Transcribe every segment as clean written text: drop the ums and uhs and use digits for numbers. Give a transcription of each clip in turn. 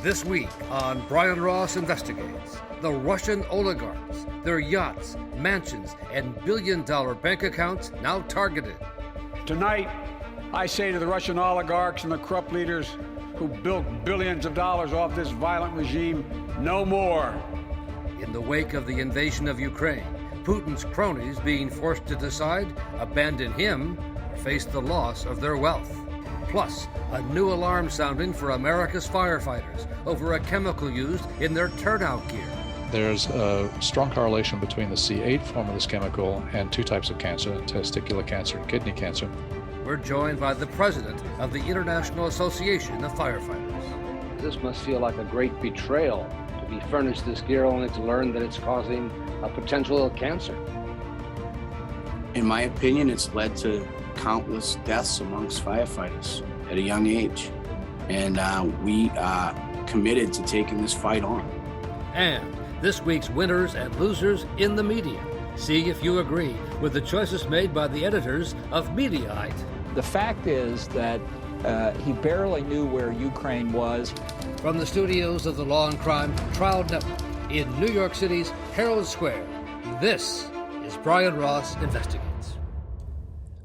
This week on Brian Ross Investigates, the Russian oligarchs, their yachts, mansions, and billion-dollar bank accounts now targeted. Tonight, I say to the Russian oligarchs and the corrupt leaders who built billions of dollars off this violent regime, no more. In the wake of the invasion of Ukraine, Putin's cronies being forced to decide, abandon him, or face the loss of their wealth. Plus, a new alarm sounding for America's firefighters over a chemical used in their turnout gear. There's a strong correlation between the C8 form of this chemical and two types of cancer, testicular cancer and kidney cancer. We're joined by the president of the International Association of Firefighters. This must feel like a great betrayal to be furnished this gear only to learn that it's causing a potential cancer. In my opinion, it's led to countless deaths amongst firefighters at a young age. And we are committed to taking this fight on. And this week's winners and losers in the media. See if you agree with the choices made by the editors of Mediaite. The fact is that he barely knew where Ukraine was. From the studios of the Law&Crime Trial Network in New York City's Herald Square, this is Brian Ross Investigates.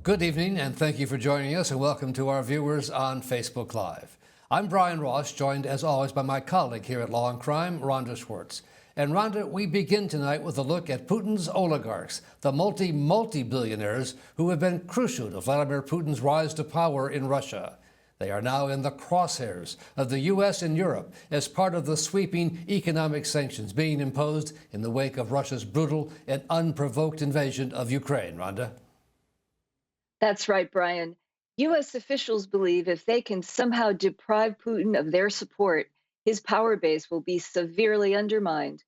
Good evening, and thank you for joining us, and welcome to our viewers on Facebook Live. I'm Brian Ross, joined as always by my colleague here at Law&Crime, Rhonda Schwartz. And Rhonda, we begin tonight with a look at Putin's oligarchs, the multi-billionaires who have been crucial to Vladimir Putin's rise to power in Russia. They are now in the crosshairs of the U.S. and Europe as part of the sweeping economic sanctions being imposed in the wake of Russia's brutal and unprovoked invasion of Ukraine. Rhonda? That's right, Brian. U.S. officials believe if they can somehow deprive Putin of their support, his power base will be severely undermined.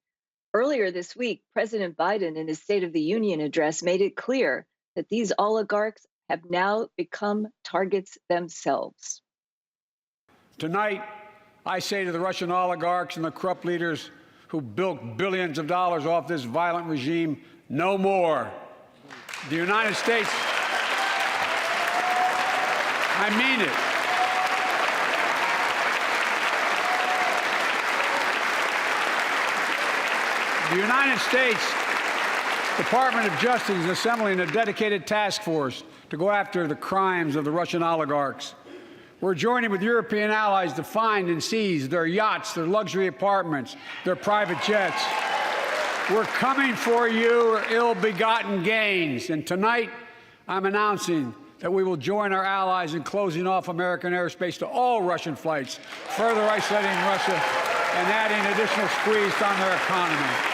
Earlier this week, President Biden, in his State of the Union address, made it clear that these oligarchs have now become targets themselves. Tonight, I say to the Russian oligarchs and the corrupt leaders who built billions of dollars off this violent regime, no more. The United States, I mean it. The United States Department of Justice is assembling a dedicated task force to go after the crimes of the Russian oligarchs. We're joining with European allies to find and seize their yachts, their luxury apartments, their private jets. We're coming for your ill-begotten gains. And tonight, I'm announcing that we will join our allies in closing off American airspace to all Russian flights, further isolating Russia and adding additional squeeze on their economy.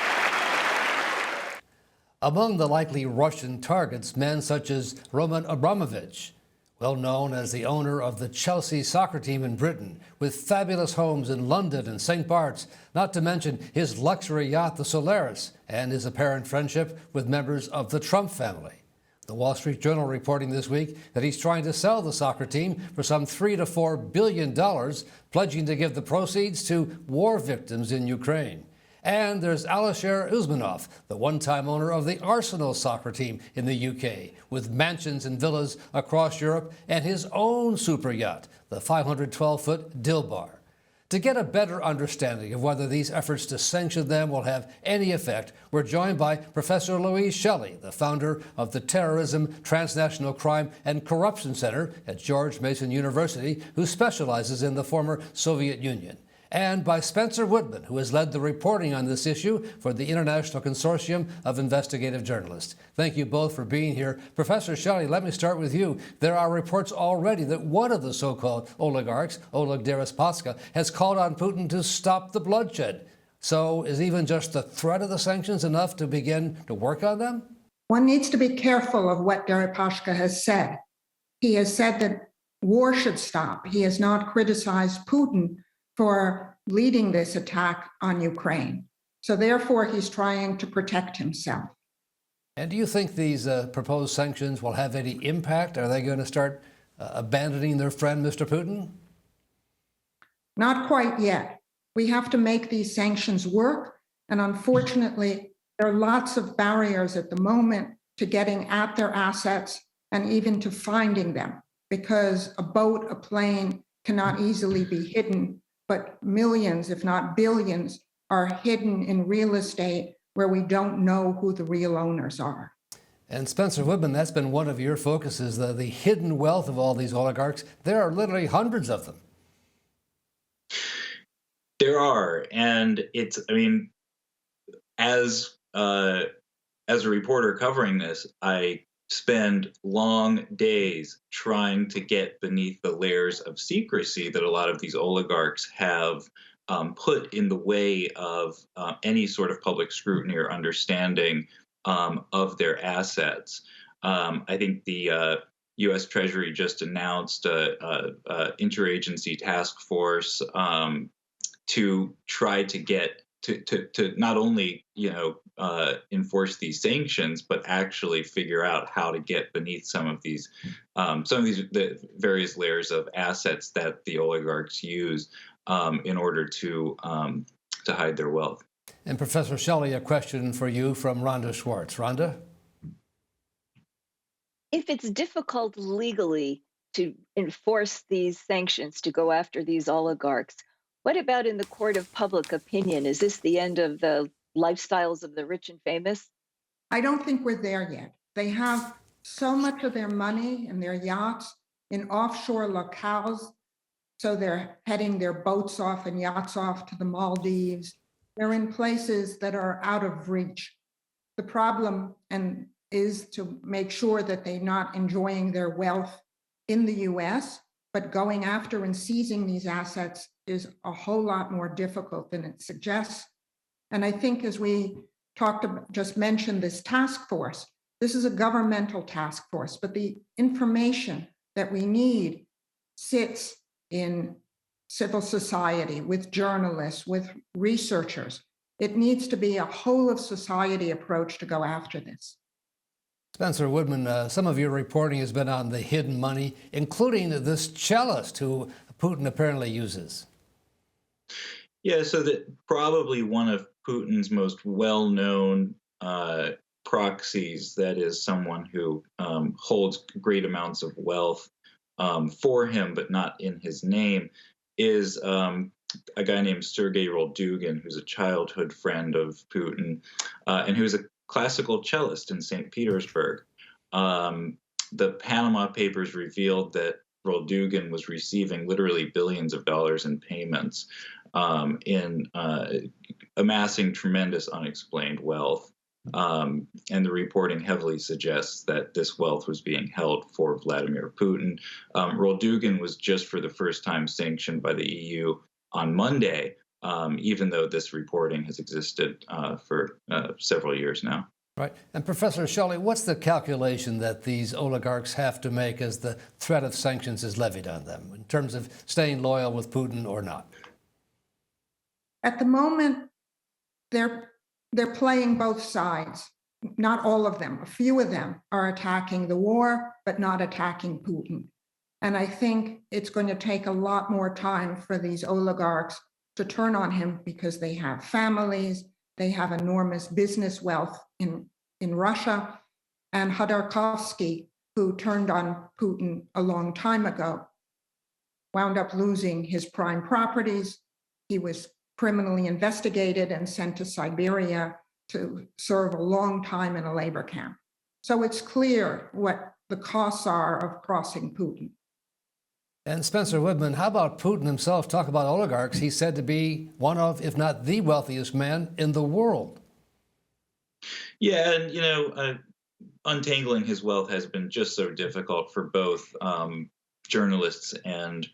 Among the likely Russian targets, men such as Roman Abramovich, well known as the owner of the Chelsea soccer team in Britain, with fabulous homes in London and St. Bart's, not to mention his luxury yacht, the Solaris, and his apparent friendship with members of the Trump family. The Wall Street Journal reporting this week that he's trying to sell the soccer team for some $3 to $4 billion, pledging to give the proceeds to war victims in Ukraine. And there's Alisher Usmanov, the one-time owner of the Arsenal soccer team in the UK, with mansions and villas across Europe and his own super yacht, the 512-foot Dilbar. To get a better understanding of whether these efforts to sanction them will have any effect, we're joined by Professor Louise Shelley, the founder of the Terrorism, Transnational Crime, and Corruption Center at George Mason University, who specializes in the former Soviet Union. And by Spencer Woodman, who has led the reporting on this issue for the International Consortium of Investigative Journalists. Thank you both for being here. Professor Shelley, let me start with you. There are reports already that one of the so-called oligarchs, Oleg Deripaska, has called on Putin to stop the bloodshed. So is even just the threat of the sanctions enough to begin to work on them? One needs to be careful of what Deripaska has said. He has said that war should stop. He has not criticized Putin for leading this attack on Ukraine. So therefore, he's trying to protect himself. And do you think these proposed sanctions will have any impact? Are they going to start abandoning their friend, Mr. Putin? Not quite yet. We have to make these sanctions work. And unfortunately, there are lots of barriers at the moment to getting at their assets and even to finding them, because a boat, a plane cannot easily be hidden but millions, if not billions, are hidden in real estate where we don't know who the real owners are. And Spencer Woodman, that's been one of your focuses, the hidden wealth of all these oligarchs. There are literally hundreds of them. There are, and it's, I mean, as a reporter covering this, I spend long days trying to get beneath the layers of secrecy that a lot of these oligarchs have put in the way of any sort of public scrutiny or understanding of their assets. I think the U.S. Treasury just announced an interagency task force to try to get to not only enforce these sanctions, but actually figure out how to get beneath some of these the various layers of assets that the oligarchs use in order to hide their wealth. And Professor Shelley, a question for you from Rhonda Schwartz. Rhonda? If it's difficult legally to enforce these sanctions, to go after these oligarchs, what about in the court of public opinion? Is this the end of the lifestyles of the rich and famous? I don't think we're there yet. They have so much of their money and their yachts in offshore locales. So they're heading their boats off and yachts off to the Maldives. They're in places that are out of reach. The problem is to make sure that they're not enjoying their wealth in the US, but going after and seizing these assets is a whole lot more difficult than it suggests. And I think as we just mentioned this task force, this is a governmental task force, but the information that we need sits in civil society, with journalists, with researchers. It needs to be a whole of society approach to go after this. Spencer Woodman, some of your reporting has been on the hidden money, including this cellist who Putin apparently uses. Yeah, so that probably one of Putin's most well-known proxies, that is someone who holds great amounts of wealth for him, but not in his name, is a guy named Sergei Roldugin, who's a childhood friend of Putin, and who's a classical cellist in St. Petersburg. The Panama Papers revealed that Roldugin was receiving literally billions of dollars in payments in amassing tremendous unexplained wealth. And the reporting heavily suggests that this wealth was being held for Vladimir Putin. Roldugin was just for the first time sanctioned by the EU on Monday, even though this reporting has existed for several years now. Right. And Professor Shelley, what's the calculation that these oligarchs have to make as the threat of sanctions is levied on them in terms of staying loyal with Putin or not? At the moment, they're playing both sides. Not all of them. A few of them are attacking the war, but not attacking Putin. And I think it's going to take a lot more time for these oligarchs to turn on him because they have families, they have enormous business wealth in Russia. And Khodorkovsky, who turned on Putin a long time ago, wound up losing his prime properties. He was criminally investigated and sent to Siberia to serve a long time in a labor camp. So it's clear what the costs are of crossing Putin. And Spencer Woodman, how about Putin himself? Talk about oligarchs. He's said to be one of, if not the wealthiest man in the world. Yeah, and untangling his wealth has been just so difficult for both journalists and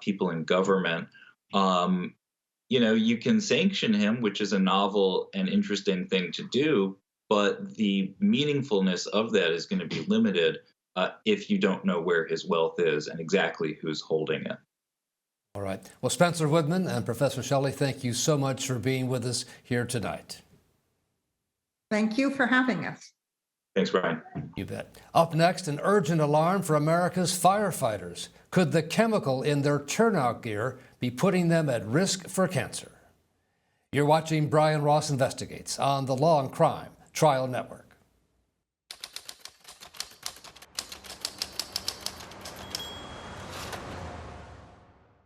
people in government. You can sanction him, which is a novel and interesting thing to do, but the meaningfulness of that is going to be limited if you don't know where his wealth is and exactly who's holding it. All right. Well, Spencer Woodman and Professor Shelley, thank you so much for being with us here tonight. Thank you for having us. Thanks, Brian. You bet. Up next, an urgent alarm for America's firefighters. Could the chemical in their turnout gear be putting them at risk for cancer? You're watching Brian Ross Investigates on the Law and Crime Trial Network.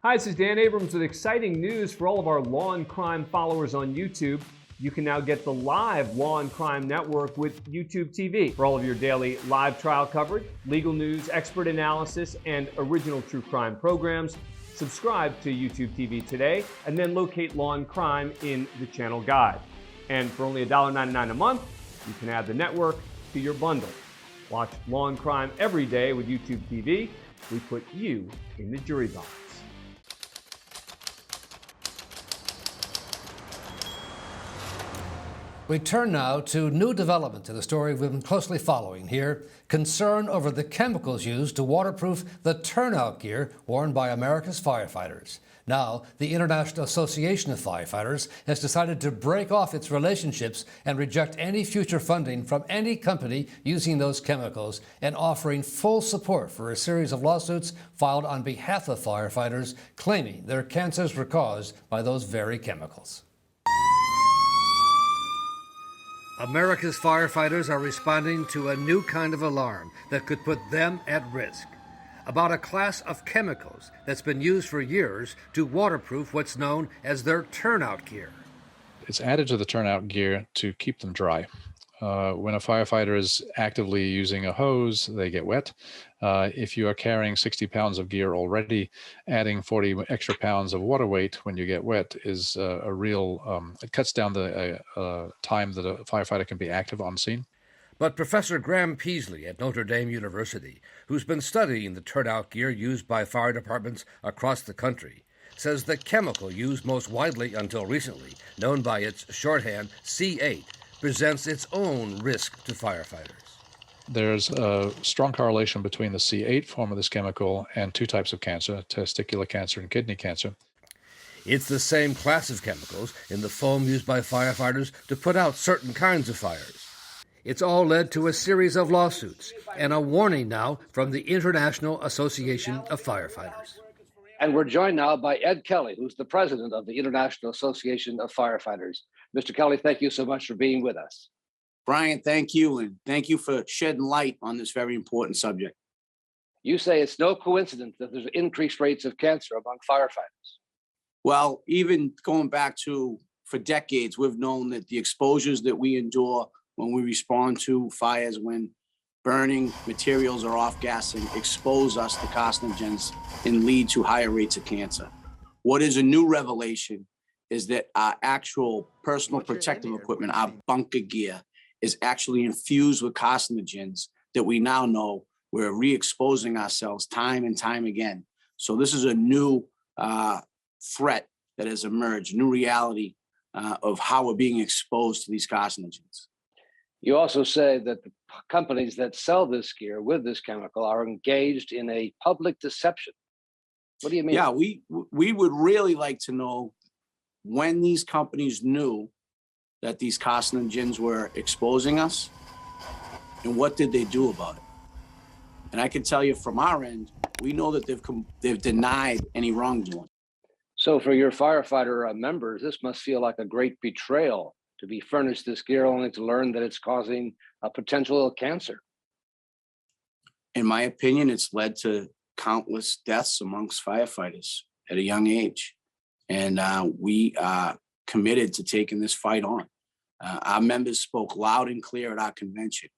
Hi, this is Dan Abrams with exciting news for all of our Law and Crime followers on YouTube. You can now get the live Law and Crime network with YouTubeTV for all of your daily live trial coverage, legal news, expert analysis, and original true crime programs. Subscribe to YouTubeTV today and then locate Law and Crime in the channel guide. And for only $1.99 a month, you can add the network to your bundle. Watch Law and Crime every day with YouTubeTV. We put you in the jury box. We turn now to new development in the story we've been closely following here. Concern over the chemicals used to waterproof the turnout gear worn by America's firefighters. Now, the International Association of Firefighters has decided to break off its relationships and reject any future funding from any company using those chemicals and offering full support for a series of lawsuits filed on behalf of firefighters claiming their cancers were caused by those very chemicals. America's firefighters are responding to a new kind of alarm that could put them at risk. About a class of chemicals that's been used for years to waterproof what's known as their turnout gear. It's added to the turnout gear to keep them dry. When a firefighter is actively using a hose, they get wet. If you are carrying 60 pounds of gear already, adding 40 extra pounds of water weight when you get wet is a real, it cuts down the time that a firefighter can be active on scene. But Professor Graham Peasley at Notre Dame University, who's been studying the turnout gear used by fire departments across the country, says the chemical used most widely until recently, known by its shorthand C8, presents its own risk to firefighters. There's a strong correlation between the C8 form of this chemical and two types of cancer, testicular cancer and kidney cancer. It's the same class of chemicals in the foam used by firefighters to put out certain kinds of fires. It's all led to a series of lawsuits and a warning now from the International Association of Firefighters. And we're joined now by Ed Kelly, who's the president of the International Association of Firefighters. Mr. Kelly, thank you so much for being with us. Brian, thank you, and thank you for shedding light on this very important subject. You say it's no coincidence that there's increased rates of cancer among firefighters. Well, even going back to, for decades, we've known that the exposures that we endure when we respond to fires, when burning materials or off-gassing, expose us to carcinogens and lead to higher rates of cancer. What is a new revelation is that our actual personal protective equipment, our bunker gear, is actually infused with carcinogens that we now know we're re-exposing ourselves time and time again. So this is a new threat that has emerged, new reality of how we're being exposed to these carcinogens. You also say that the companies that sell this gear with this chemical are engaged in a public deception. What do you mean? Yeah, we would really like to know when these companies knew that these carcinogens were exposing us, and what did they do about it? And I can tell you from our end, we know that they've denied any wrongdoing. So for your firefighter members, this must feel like a great betrayal to be furnished this gear only to learn that it's causing a potential cancer. In my opinion, it's led to countless deaths amongst firefighters at a young age. And we are committed to taking this fight on. Our members spoke loud and clear at our convention.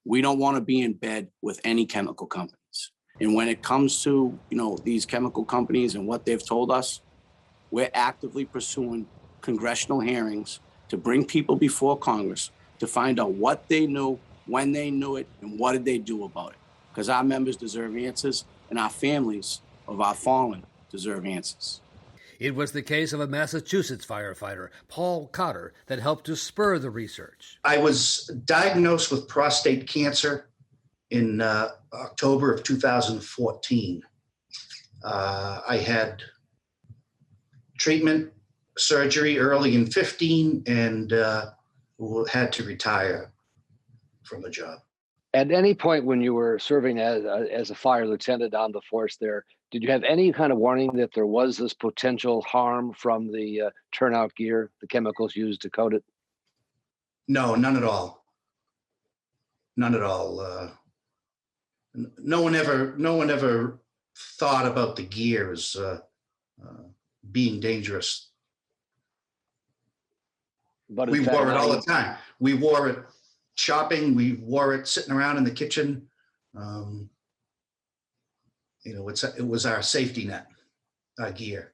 We don't want to be in bed with any chemical companies. And when it comes to, these chemical companies and what they've told us, we're actively pursuing congressional hearings to bring people before Congress to find out what they knew, when they knew it, and what did they do about it. Because our members deserve answers, and our families of our fallen deserve answers. It was the case of a Massachusetts firefighter, Paul Cotter, that helped to spur the research. I was diagnosed with prostate cancer in October of 2014. I had treatment, surgery early in 15, and had to retire from the job. At any point when you were serving as a fire lieutenant on the force there, did you have any kind of warning that there was this potential harm from the turnout gear, the chemicals used to coat it? No, none at all. None at all. No one ever thought about the gear as being dangerous. But We in fact, wore it now all you- the time. We wore it shopping. We wore it sitting around in the kitchen. It was our safety net, our gear.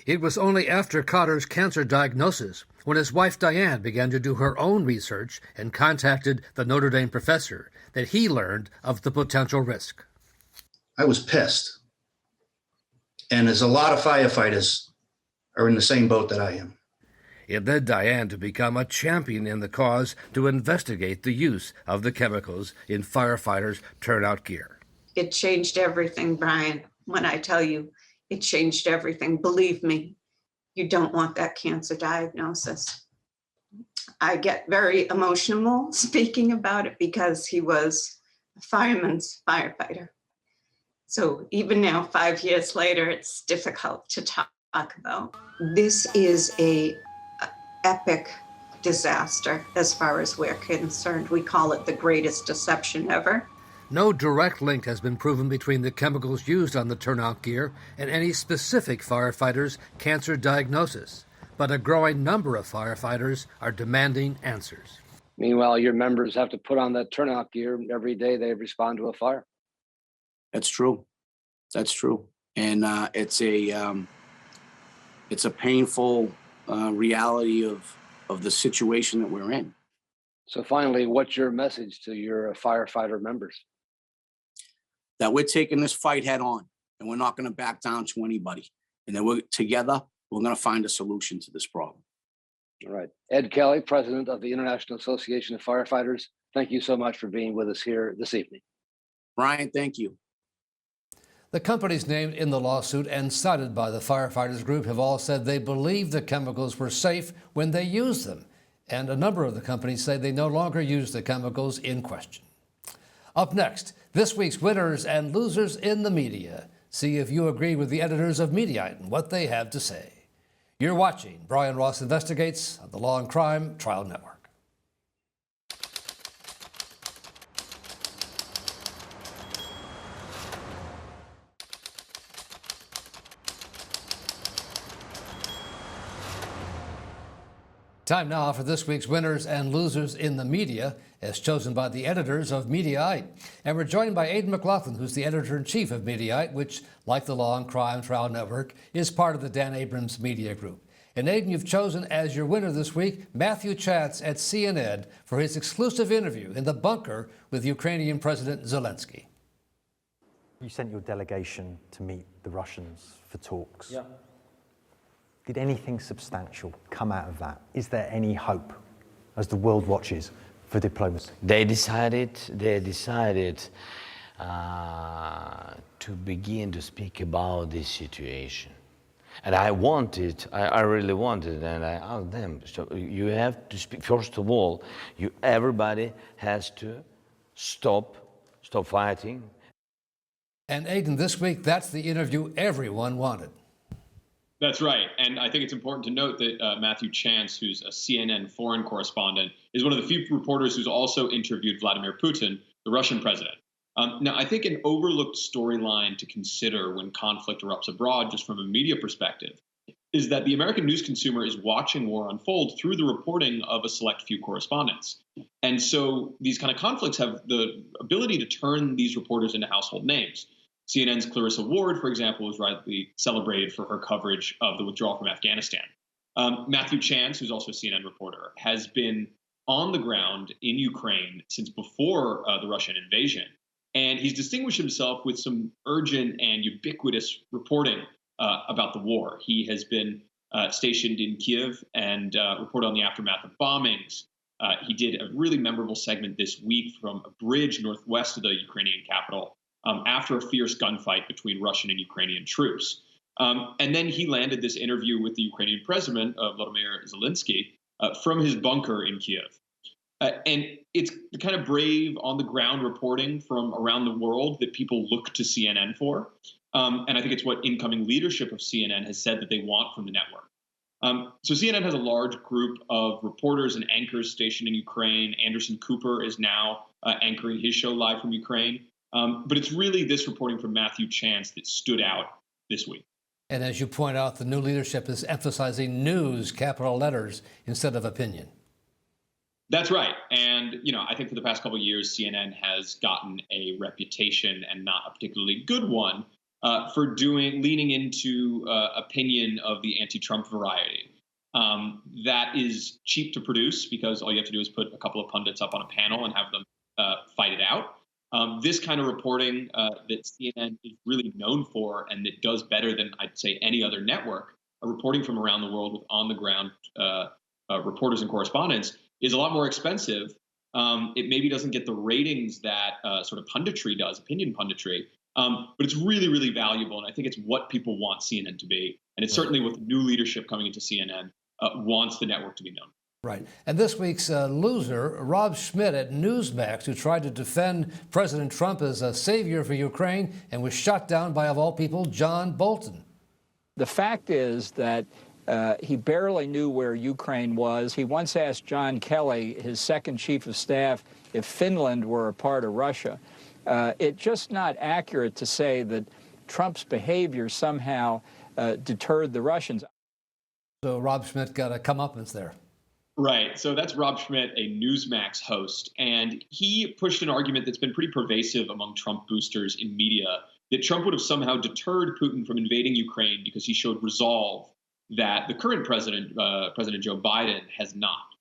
It was only after Cotter's cancer diagnosis, when his wife Diane began to do her own research and contacted the Notre Dame professor, that he learned of the potential risk. I was pissed. And there's a lot of firefighters are in the same boat that I am. It led Diane to become a champion in the cause to investigate the use of the chemicals in firefighters' turnout gear. It changed everything, Brian. When I tell you it changed everything, believe me, you don't want that cancer diagnosis. I get very emotional speaking about it because he was a fireman's firefighter. So even now, 5 years later, it's difficult to talk about. This is a epic disaster as far as we're concerned. We call it the greatest deception ever. No direct link has been proven between the chemicals used on the turnout gear and any specific firefighter's cancer diagnosis, but a growing number of firefighters are demanding answers. Meanwhile, your members have to put on that turnout gear every day they respond to a fire. That's true. That's true. And it's a painful reality of the situation that we're in. So finally, what's your message to your firefighter members? That we're taking this fight head on, and we're not going to back down to anybody. And that we're going to find a solution to this problem. All right. Ed Kelly, president of the International Association of Firefighters, thank you so much for being with us here this evening. Brian, thank you. The companies named in the lawsuit and cited by the firefighters group have all said they believe the chemicals were safe when they used them. And a number of the companies say they no longer use the chemicals in question. Up next, this week's winners and losers in the media. See if you agree with the editors of Mediaite and what they have to say. You're watching Brian Ross Investigates on the Law&Crime Trial Network. Time now for this week's winners and losers in the media, as chosen by the editors of Mediaite. And we're joined by Aidan McLaughlin, who's the editor-in-chief of Mediaite, which, like the Law&Crime Trial Network, is part of the Dan Abrams Media Group. And Aidan, you've chosen as your winner this week Matthew Chance at CNN for his exclusive interview in the bunker with Ukrainian President Zelensky. You sent your delegation to meet the Russians for talks. Yeah. Did anything substantial come out of that? Is there any hope, as the world watches, for diplomacy? They decided to begin to speak about this situation. And I really wanted, and I asked them, so you have to speak, first of all, everybody has to stop fighting. And Aidan, this week, that's the interview everyone wanted. That's right. And I think it's important to note that Matthew Chance, who's a CNN foreign correspondent, is one of the few reporters who's also interviewed Vladimir Putin, the Russian president. Now, I think an overlooked storyline to consider when conflict erupts abroad, just from a media perspective, is that the American news consumer is watching war unfold through the reporting of a select few correspondents. And so these kind of conflicts have the ability to turn these reporters into household names. CNN's Clarissa Ward, for example, was rightly celebrated for her coverage of the withdrawal from Afghanistan. Matthew Chance, who's also a CNN reporter, has been on the ground in Ukraine since before the Russian invasion. And he's distinguished himself with some urgent and ubiquitous reporting about the war. He has been stationed in Kiev and reported on the aftermath of bombings. He did a really memorable segment this week from a bridge northwest of the Ukrainian capital after a fierce gunfight between Russian and Ukrainian troops. And then he landed this interview with the Ukrainian president, Volodymyr Zelensky, from his bunker in Kiev. And it's the kind of brave, on-the-ground reporting from around the world that people look to CNN for. And I think it's what incoming leadership of CNN has said that they want from the network. So CNN has a large group of reporters and anchors stationed in Ukraine. Anderson Cooper is now anchoring his show live from Ukraine. But it's really this reporting from Matthew Chance that stood out this week. And as you point out, the new leadership is emphasizing news, capital letters, instead of opinion. That's right. And, I think for the past couple of years, CNN has gotten a reputation, and not a particularly good one, for leaning into opinion of the anti-Trump variety. That is cheap to produce because all you have to do is put a couple of pundits up on a panel and have them fight it out. This kind of reporting that CNN is really known for, and that does better than I'd say any other network, reporting from around the world with on-the-ground reporters and correspondents, is a lot more expensive. It maybe doesn't get the ratings that sort of punditry does, opinion punditry, but it's really, really valuable. And I think it's what people want CNN to be. And it's certainly what the new leadership coming into CNN wants the network to be known. Right. And this week's loser, Rob Schmidt at Newsmax, who tried to defend President Trump as a savior for Ukraine and was shot down by, of all people, John Bolton. The fact is that he barely knew where Ukraine was. He once asked John Kelly, his second chief of staff, if Finland were a part of Russia. It's just not accurate to say that Trump's behavior somehow deterred the Russians. So Rob Schmidt got a comeuppance there. Right. So that's Rob Schmidt, a Newsmax host, and he pushed an argument that's been pretty pervasive among Trump boosters in media, that Trump would have somehow deterred Putin from invading Ukraine because he showed resolve that the current president, President Joe Biden, has not.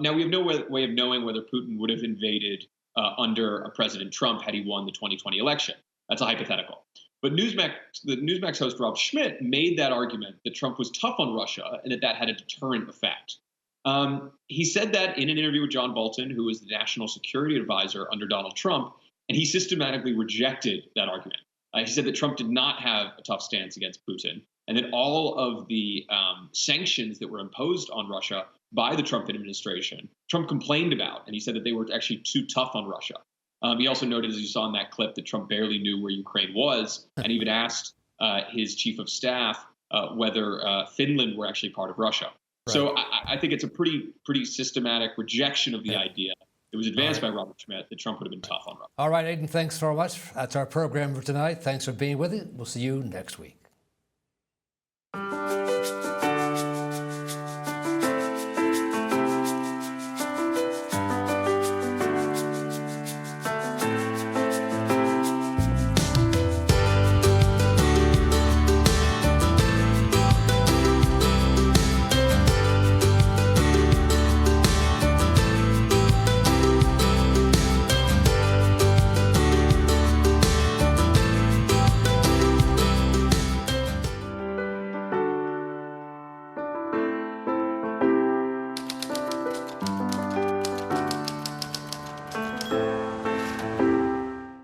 Now, we have no way of knowing whether Putin would have invaded under a President Trump had he won the 2020 election. That's a hypothetical. But the Newsmax host Rob Schmidt made that argument that Trump was tough on Russia and that had a deterrent effect. He said that in an interview with John Bolton, who was the national security advisor under Donald Trump, and he systematically rejected that argument. He said that Trump did not have a tough stance against Putin, and that all of the sanctions that were imposed on Russia by the Trump administration, Trump complained about, and he said that they were actually too tough on Russia. He also noted, as you saw in that clip, that Trump barely knew where Ukraine was, and even asked his chief of staff whether Finland were actually part of Russia. Right. So I think it's a pretty systematic rejection of the idea. It was advanced by Robert Schmidt that Trump would have been tough on Russia. All right, Aidan, thanks so much. That's our program for tonight. Thanks for being with us. We'll see you next week.